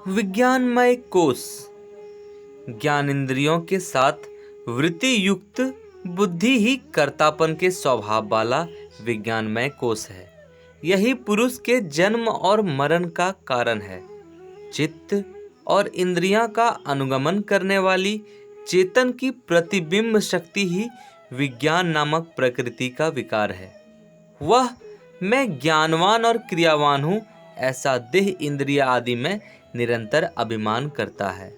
विज्ञानमय कोश ज्ञान इंद्रियों के साथ वृत्ति युक्त बुद्धि ही कर्तापन के स्वभाव वाला विज्ञानमय कोश है। यही पुरुष के जन्म और मरण का कारण है। चित्त और इंद्रियां का अनुगमन करने वाली चेतन की प्रतिबिंब शक्ति ही विज्ञान नामक प्रकृति का विकार है। वह मैं ज्ञानवान और क्रियावान हूँ ऐसा देह इंद्रिय आदि में निरंतर अभिमान करता है।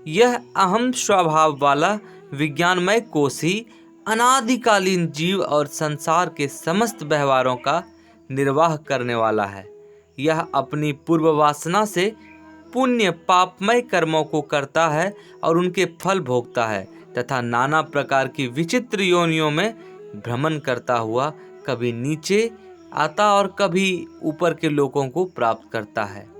यह अहम स्वभाव वाला विज्ञानमय कोश ही अनादिकालीन जीव और संसार के समस्त व्यवहारों का निर्वाह करने वाला है। यह अपनी पूर्व वासना से पुण्य पापमय कर्मों को करता है और उनके फल भोगता है तथा नाना प्रकार की विचित्र योनियों में भ्रमण करता हुआ कभी नीचे आता और कभी ऊपर के लोकों को प्राप्त करता है।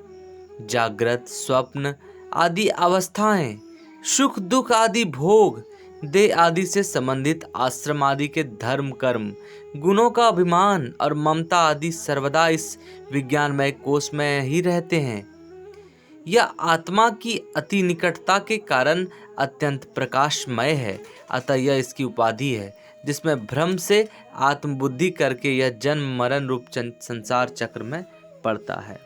जागृत स्वप्न आदि अवस्थाएं, सुख दुख आदि भोग, देह आदि से संबंधित आश्रम आदि के धर्म कर्म, गुणों का अभिमान और ममता आदि सर्वदा इस विज्ञानमय कोश में ही रहते हैं। यह आत्मा की अति निकटता के कारण अत्यंत प्रकाशमय है, अतः यह इसकी उपाधि है जिसमें भ्रम से आत्मबुद्धि करके यह जन्म मरण रूप संसार चक्र में पड़ता है।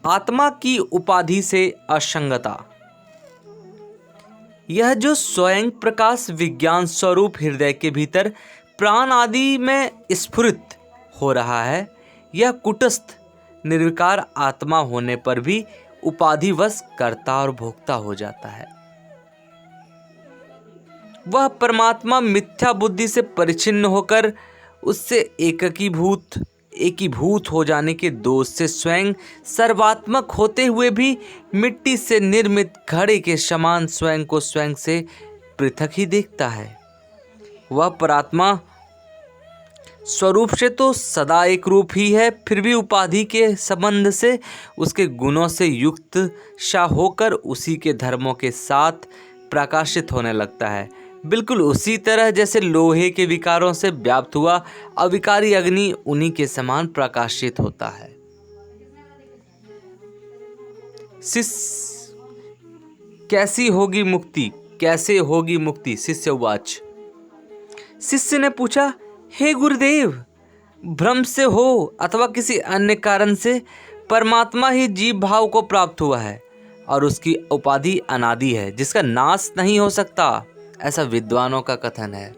आत्मा की उपाधि से असंगता। यह जो स्वयं प्रकाश विज्ञान स्वरूप हृदय के भीतर प्राण आदि में स्फुरित हो रहा है, यह कुटस्थ निर्विकार आत्मा होने पर भी उपाधिवश कर्ता और भोक्ता हो जाता है। वह परमात्मा मिथ्या बुद्धि से परिचिन्न होकर उससे एकीभूत हो जाने के दोष से स्वयं सर्वात्मक होते हुए भी मिट्टी से निर्मित घड़े के समान स्वयं को स्वयं से पृथक ही देखता है। वह परात्मा स्वरूप से तो सदा एक रूप ही है, फिर भी उपाधि के संबंध से उसके गुणों से युक्त सा होकर उसी के धर्मों के साथ प्रकाशित होने लगता है। बिल्कुल उसी तरह जैसे लोहे के विकारों से व्याप्त हुआ अविकारी अग्नि उन्हीं के समान प्रकाशित होता है। कैसे होगी मुक्ति? शिष्य उवाच। शिष्य ने पूछा, हे गुरुदेव, भ्रम से हो अथवा किसी अन्य कारण से परमात्मा ही जीव भाव को प्राप्त हुआ है और उसकी उपाधि अनादि है जिसका नाश नहीं हो सकता, ऐसा विद्वानों का कथन है।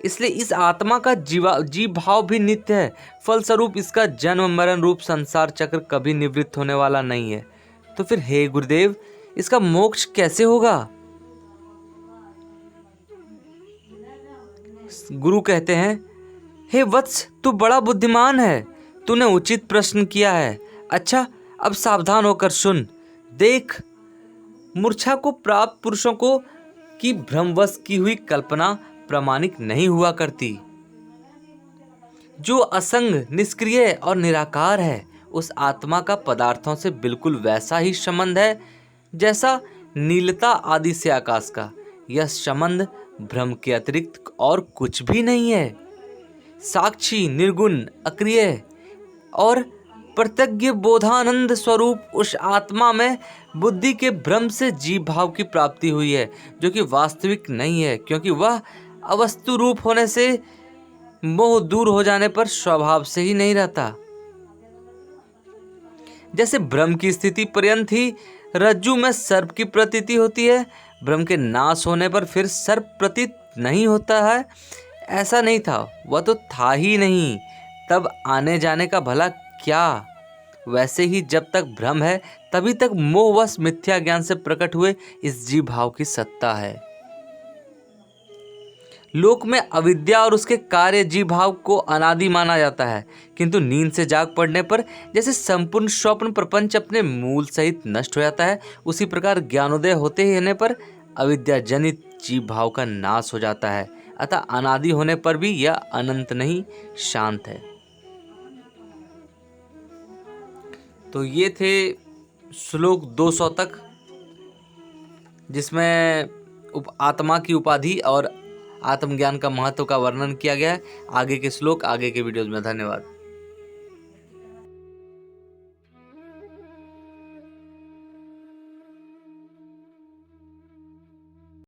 इसलिए इस आत्मा का जीव भाव भी नित्य है, फलस्वरूप इसका जन्म मरण रूप संसार चक्र कभी निवृत्त होने वाला नहीं है। तो फिर हे गुरुदेव, इसका मोक्ष कैसे होगा? गुरु कहते हैं, हे वत्स, तू बड़ा बुद्धिमान है, तूने उचित प्रश्न किया है। अच्छा, अब सावधान होकर सुन। देख, मूर्छा को प्राप्त पुरुषों को की भ्रमवश की हुई कल्पना प्रामाणिक नहीं हुआ करती। जो असंग, निष्क्रिय और निराकार है, उस आत्मा का पदार्थों से बिल्कुल वैसा ही संबंध है जैसा नीलता आदि से आकाश का। यह संबंध भ्रम के अतिरिक्त और कुछ भी नहीं है। साक्षी, निर्गुण, अक्रिय और प्रत्यज्ञ बोधानंद स्वरूप उस आत्मा में बुद्धि के भ्रम से जीव भाव की प्राप्ति हुई है, जो कि वास्तविक नहीं है, क्योंकि वह अवस्तु रूप होने से मोह दूर हो जाने पर स्वभाव से ही नहीं रहता। जैसे भ्रम की स्थिति पर्यंत ही रज्जु में सर्प की प्रतीति होती है, भ्रम के नाश होने पर फिर सर्प प्रतीत नहीं होता है, ऐसा नहीं था। वह तो था ही नहीं, तब आने जाने का भला क्या? वैसे ही जब तक भ्रम है तभी तक मोहवश मिथ्या ज्ञान से प्रकट हुए इस जीव भाव की सत्ता है। लोक में अविद्या और उसके कार्य जीव भाव को अनादि माना जाता है, किंतु नींद से जाग पड़ने पर जैसे संपूर्ण स्वप्न प्रपंच अपने मूल सहित नष्ट हो जाता है, उसी प्रकार ज्ञानोदय होते ही होने पर अविद्या जनित जीव भाव का नाश हो जाता है। अतः अनादि होने पर भी यह अनंत नहीं, शांत है। तो ये थे श्लोक 200 तक, जिसमें आत्मा की उपाधि और आत्मज्ञान का महत्व का वर्णन किया गया है। आगे के श्लोक आगे के वीडियोज में। धन्यवाद।